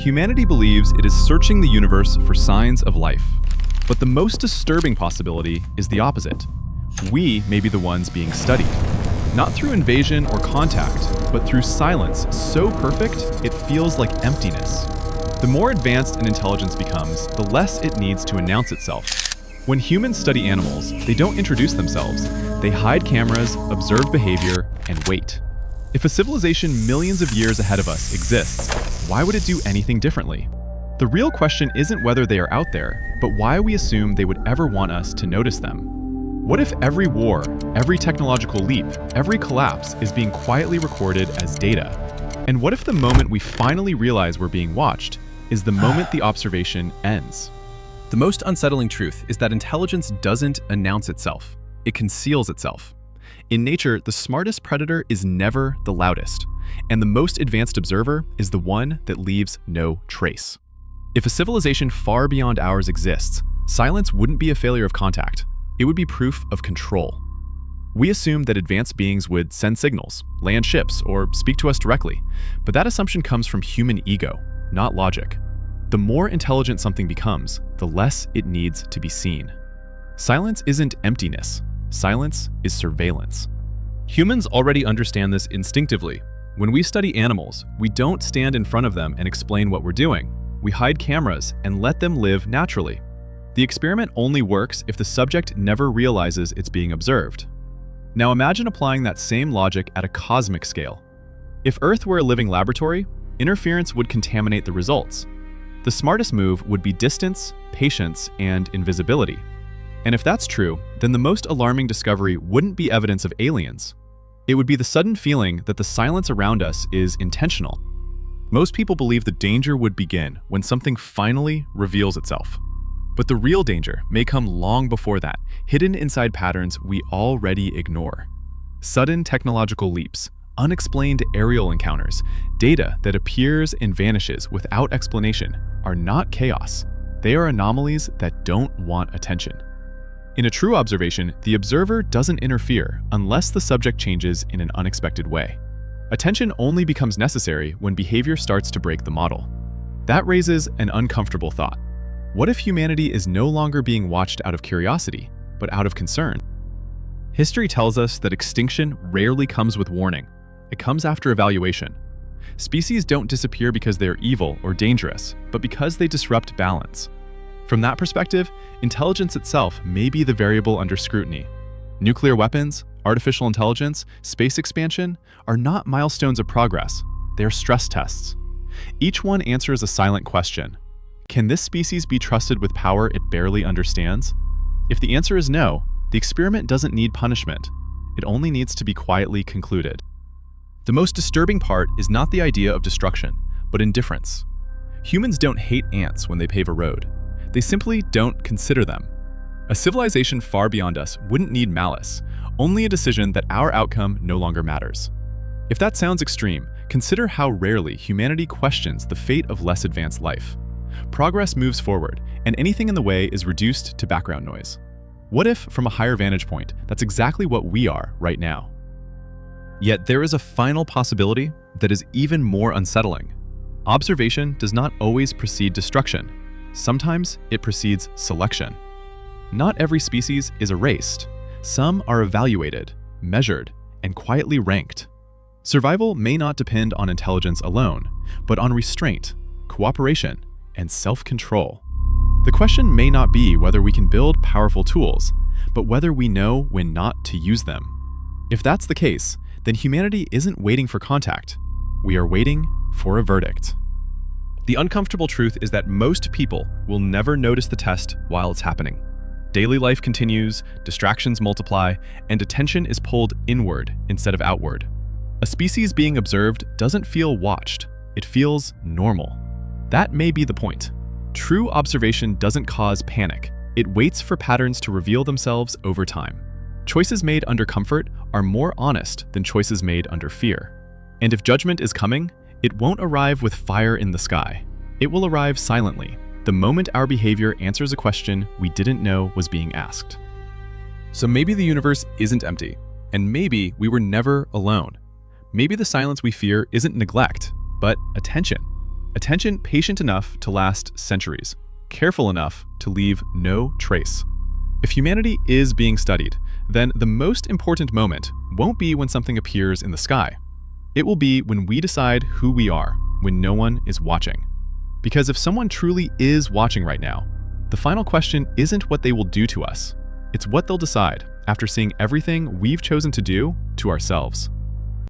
Humanity believes it is searching the universe for signs of life. But the most disturbing possibility is the opposite. We may be the ones being studied. Not through invasion or contact, but through silence so perfect it feels like emptiness. The more advanced an intelligence becomes, the less it needs to announce itself. When humans study animals, they don't introduce themselves. They hide cameras, observe behavior, and wait. If a civilization millions of years ahead of us exists, why would it do anything differently? The real question isn't whether they are out there, but why we assume they would ever want us to notice them. What if every war, every technological leap, every collapse is being quietly recorded as data? And what if the moment we finally realize we're being watched is the moment the observation ends? The most unsettling truth is that intelligence doesn't announce itself. It conceals itself. In nature, the smartest predator is never the loudest, and the most advanced observer is the one that leaves no trace. If a civilization far beyond ours exists, silence wouldn't be a failure of contact. It would be proof of control. We assume that advanced beings would send signals, land ships, or speak to us directly, but that assumption comes from human ego, not logic. The more intelligent something becomes, the less it needs to be seen. Silence isn't emptiness. Silence is surveillance. Humans already understand this instinctively. When we study animals, we don't stand in front of them and explain what we're doing. We hide cameras and let them live naturally. The experiment only works if the subject never realizes it's being observed. Now imagine applying that same logic at a cosmic scale. If Earth were a living laboratory, interference would contaminate the results. The smartest move would be distance, patience, and invisibility. And if that's true, then the most alarming discovery wouldn't be evidence of aliens. It would be the sudden feeling that the silence around us is intentional. Most people believe the danger would begin when something finally reveals itself. But the real danger may come long before that, hidden inside patterns we already ignore. Sudden technological leaps, unexplained aerial encounters, data that appears and vanishes without explanation are not chaos. They are anomalies that don't want attention. In a true observation, the observer doesn't interfere unless the subject changes in an unexpected way. Attention only becomes necessary when behavior starts to break the model. That raises an uncomfortable thought. What if humanity is no longer being watched out of curiosity, but out of concern? History tells us that extinction rarely comes with warning. It comes after evaluation. Species don't disappear because they're evil or dangerous, but because they disrupt balance. From that perspective, intelligence itself may be the variable under scrutiny. Nuclear weapons, artificial intelligence, space expansion are not milestones of progress. They are stress tests. Each one answers a silent question. Can this species be trusted with power it barely understands? If the answer is no, the experiment doesn't need punishment. It only needs to be quietly concluded. The most disturbing part is not the idea of destruction, but indifference. Humans don't hate ants when they pave a road. They simply don't consider them. A civilization far beyond us wouldn't need malice, only a decision that our outcome no longer matters. If that sounds extreme, consider how rarely humanity questions the fate of less advanced life. Progress moves forward, and anything in the way is reduced to background noise. What if, from a higher vantage point, that's exactly what we are right now? Yet there is a final possibility that is even more unsettling. Observation does not always precede destruction. Sometimes it precedes selection. Not every species is erased. Some are evaluated, measured, and quietly ranked. Survival may not depend on intelligence alone, but on restraint, cooperation, and self-control. The question may not be whether we can build powerful tools, but whether we know when not to use them. If that's the case, then humanity isn't waiting for contact. We are waiting for a verdict. The uncomfortable truth is that most people will never notice the test while it's happening. Daily life continues, distractions multiply, and attention is pulled inward instead of outward. A species being observed doesn't feel watched. It feels normal. That may be the point. True observation doesn't cause panic. It waits for patterns to reveal themselves over time. Choices made under comfort are more honest than choices made under fear. And if judgment is coming, it won't arrive with fire in the sky. It will arrive silently, the moment our behavior answers a question we didn't know was being asked. So maybe the universe isn't empty, and maybe we were never alone. Maybe the silence we fear isn't neglect, but attention. Attention patient enough to last centuries, careful enough to leave no trace. If humanity is being studied, then the most important moment won't be when something appears in the sky. It will be when we decide who we are, when no one is watching. Because if someone truly is watching right now, the final question isn't what they will do to us. It's what they'll decide after seeing everything we've chosen to do to ourselves.